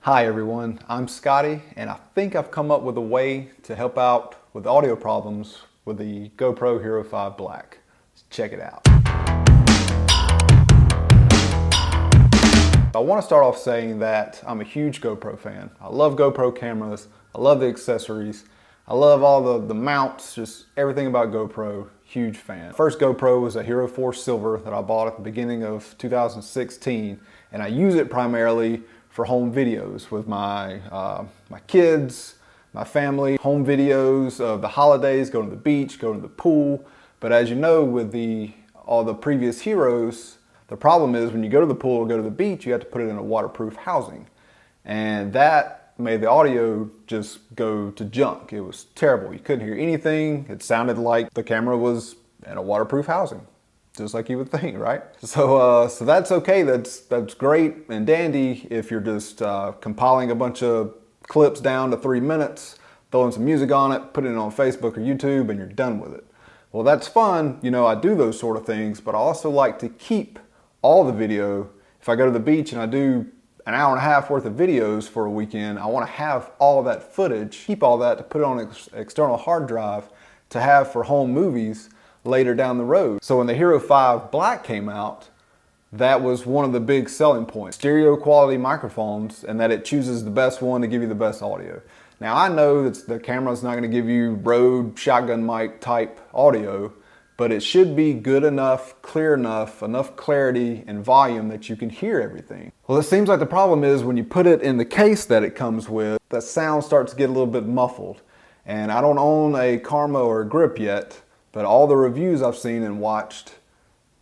Hi everyone, I'm Scotty and I think I've come up with a way to help out with audio problems with the GoPro Hero 5 Black. Let's check it out. I want to start off saying that I'm a huge GoPro fan. I love GoPro cameras, I love the accessories, I love all the mounts, just everything about GoPro, huge fan. First GoPro was a Hero 4 Silver that I bought at the beginning of 2016 and I use it primarily for home videos with my kids, my family, home videos of the holidays, going to the beach, going to the pool. But as you know, with all the previous Heroes, the problem is when you go to the pool or go to the beach, you have to put it in a waterproof housing. And that made the audio just go to junk. It was terrible. You couldn't hear anything. It sounded like the camera was in a waterproof housing. Just like you would think, right? So that's okay. That's great and dandy if you're just compiling a bunch of clips down to 3 minutes, throwing some music on it, putting it on Facebook or YouTube, and you're done with it. Well, that's fun. You know, I do those sort of things, but I also like to keep all the video. If I go to the beach and I do an hour and a half worth of videos for a weekend, I want to have all of that footage, keep all that to put it on an external hard drive to have for home movies later down the road. So when the Hero 5 Black came out, that was one of the big selling points. Stereo quality microphones, and that it chooses the best one to give you the best audio. Now I know that the camera's not going to give you Rode shotgun mic type audio, but it should be good enough, clear enough, enough clarity and volume that you can hear everything. Well, it seems like the problem is when you put it in the case that it comes with, the sound starts to get a little bit muffled. And I don't own a Karma or a Grip yet, but all the reviews I've seen and watched,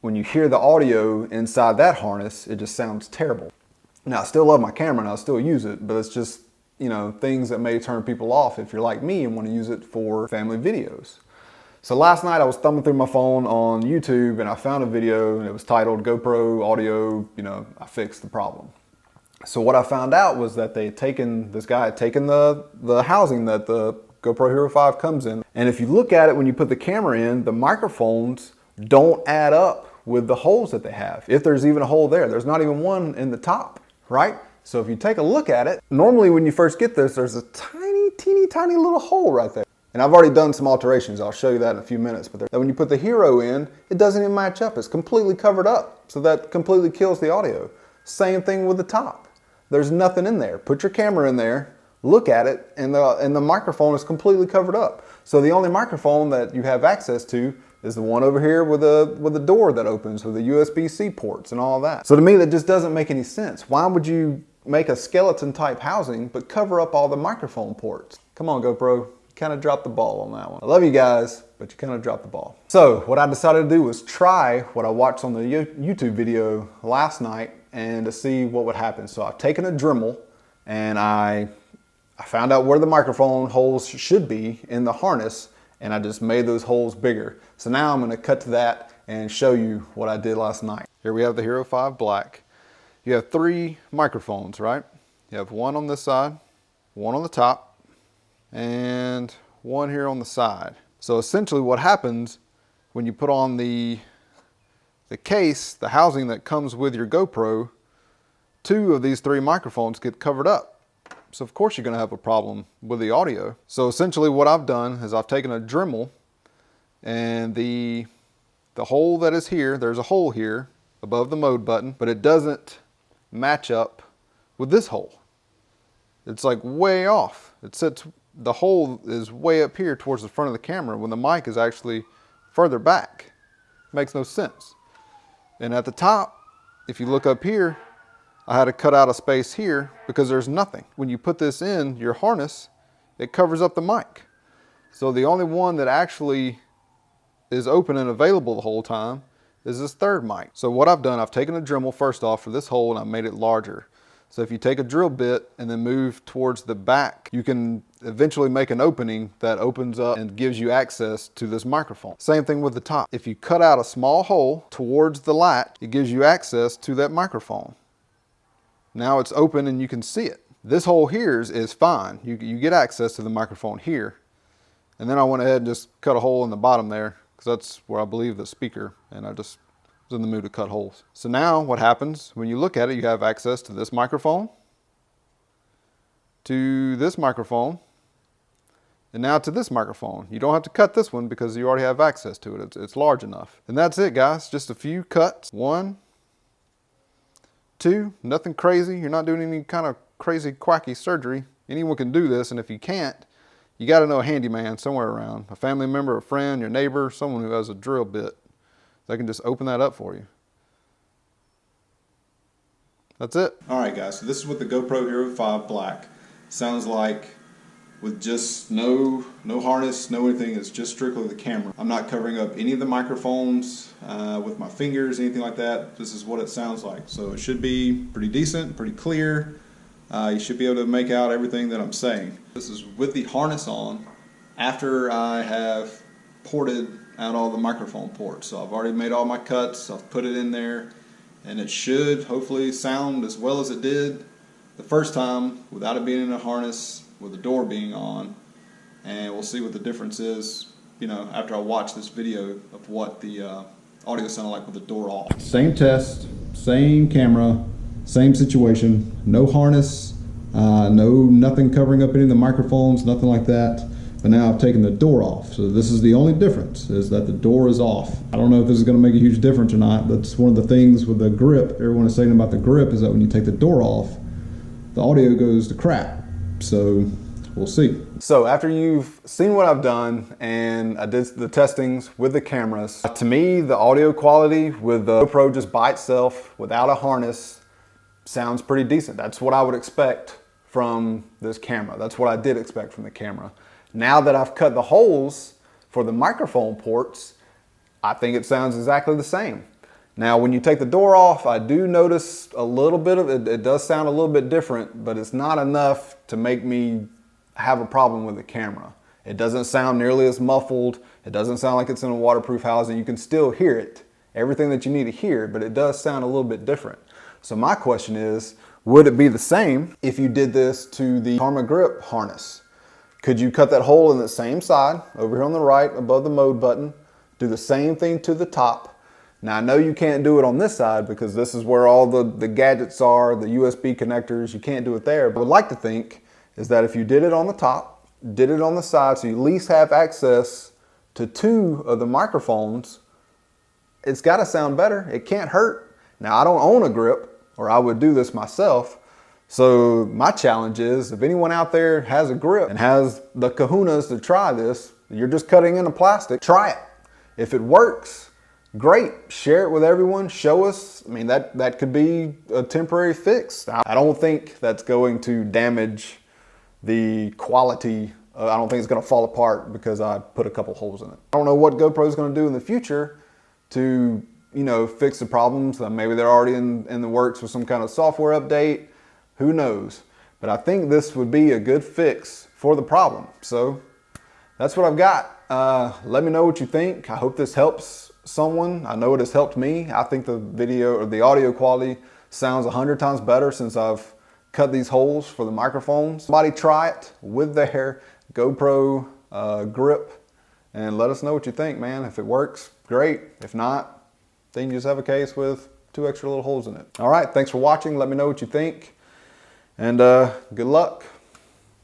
when you hear the audio inside that harness, it just sounds terrible. Now, I still love my camera and I still use it, but it's just, you know, things that may turn people off if you're like me and want to use it for family videos. So last night I was thumbing through my phone on YouTube and I found a video and it was titled GoPro Audio, you know, I fixed the problem. So what I found out was that this guy had taken the housing that the GoPro Hero 5 comes in. And if you look at it when you put the camera in, the microphones don't add up with the holes that they have. If there's even a hole there, there's not even one in the top, right? So if you take a look at it, normally when you first get this, there's a teeny tiny little hole right there. And I've already done some alterations. I'll show you that in a few minutes. But when you put the Hero in, it doesn't even match up. It's completely covered up. So that completely kills the audio. Same thing with the top. There's nothing in there. Put your camera in there, look at it, and the microphone is completely covered up. So the only microphone that you have access to is the one over here with a door that opens with the USB-C ports and all that. So to me, that just doesn't make any sense. Why would you make a skeleton type housing but cover up all the microphone ports? Come on, GoPro, you kind of dropped the ball on that one. I love you guys, but you kind of dropped the ball. So what I decided to do was try what I watched on the YouTube video last night and to see what would happen. So I've taken a Dremel and I found out where the microphone holes should be in the harness, and I just made those holes bigger. So now I'm going to cut to that and show you what I did last night. Here we have the Hero 5 Black. You have 3 microphones, right? You have one on this side, one on the top, and one here on the side. So essentially what happens when you put on the case, the housing that comes with your GoPro, 2 of these 3 microphones get covered up. So of course you're going to have a problem with the audio. So essentially what I've done is I've taken a Dremel and the hole that is here, there's a hole here above the mode button, but it doesn't match up with this hole. It's like way off. The hole is way up here towards the front of the camera when the mic is actually further back. Makes no sense. And at the top, if you look up here, I had to cut out a space here because there's nothing. When you put this in your harness, it covers up the mic. So the only one that actually is open and available the whole time is this third mic. So what I've done, I've taken a Dremel first off for this hole and I've made it larger. So if you take a drill bit and then move towards the back, you can eventually make an opening that opens up and gives you access to this microphone. Same thing with the top. If you cut out a small hole towards the latch, it gives you access to that microphone. Now it's open and you can see it. This hole here is fine. You get access to the microphone here. And then I went ahead and just cut a hole in the bottom there because that's where I believe the speaker, and I just was in the mood to cut holes. So now what happens when you look at it, you have access to this microphone to this microphone, and now to this microphone. You don't have to cut this one because you already have access to it. It's large enough. And that's it, guys. Just a few cuts. 1, 2, nothing crazy. You're not doing any kind of crazy quacky surgery. Anyone can do this, and if you can't, you got to know a handyman somewhere around. A family member, a friend, your neighbor, someone who has a drill bit. They can just open that up for you. That's it. All right, guys, so this is what the GoPro Hero 5 Black sounds like with just no harness, no anything. It's just strictly the camera. I'm not covering up any of the microphones with my fingers, anything like that. This is what it sounds like. So it should be pretty decent, pretty clear. You should be able to make out everything that I'm saying. This is with the harness on after I have ported out all the microphone ports. So I've already made all my cuts, I've put it in there, and it should hopefully sound as well as it did the first time without it being in a harness, with the door being on. And we'll see what the difference is, you know, after I watch this video of what the audio sounded like with the door off. Same test, same camera, same situation, no harness, nothing covering up any of the microphones, nothing like that. But now I've taken the door off. So this is the only difference, is that the door is off. I don't know if this is gonna make a huge difference or not. That's one of the things with the grip, everyone is saying about the grip, is that when you take the door off, the audio goes to crap. So we'll see. So after you've seen what I've done, and I did the testings with the cameras, to me, the audio quality with the GoPro just by itself, without a harness, sounds pretty decent. That's what I would expect from this camera. That's what I did expect from the camera. Now that I've cut the holes for the microphone ports, I think it sounds exactly the same. Now, when you take the door off, I do notice a little bit of it. It does sound a little bit different, but it's not enough to make me have a problem with the camera. It doesn't sound nearly as muffled. It doesn't sound like it's in a waterproof housing. You can still hear it, everything that you need to hear, but it does sound a little bit different. So my question is, would it be the same if you did this to the Karma Grip harness? Could you cut that hole in the same side, over here on the right, above the mode button, do the same thing to the top? Now I know you can't do it on this side because this is where all the gadgets are, the USB connectors, you can't do it there. But I would like to think is that if you did it on the top, did it on the side, so you at least have access to 2 of the microphones, it's gotta sound better. It can't hurt. Now I don't own a grip, or I would do this myself. So my challenge is, if anyone out there has a grip and has the kahunas to try this, you're just cutting into plastic, try it. If it works, great. Share it with everyone, show us. I mean, that could be a temporary fix. I don't think that's going to damage the quality. I don't think it's gonna fall apart because I put a couple holes in it. I don't know what GoPro is gonna do in the future to, you know, fix the problems. Maybe they're already in the works with some kind of software update. Who knows? But I think this would be a good fix for the problem. So that's what I've got. Let me know what you think. I hope this helps someone. I know it has helped me. I think the video or the audio quality sounds 100 times better since I've cut these holes for the microphones. Somebody try it with their GoPro grip and let us know what you think, man. If it works, great. If not, then you just have a case with 2 extra little holes in it. All right, thanks for watching. Let me know what you think. And good luck.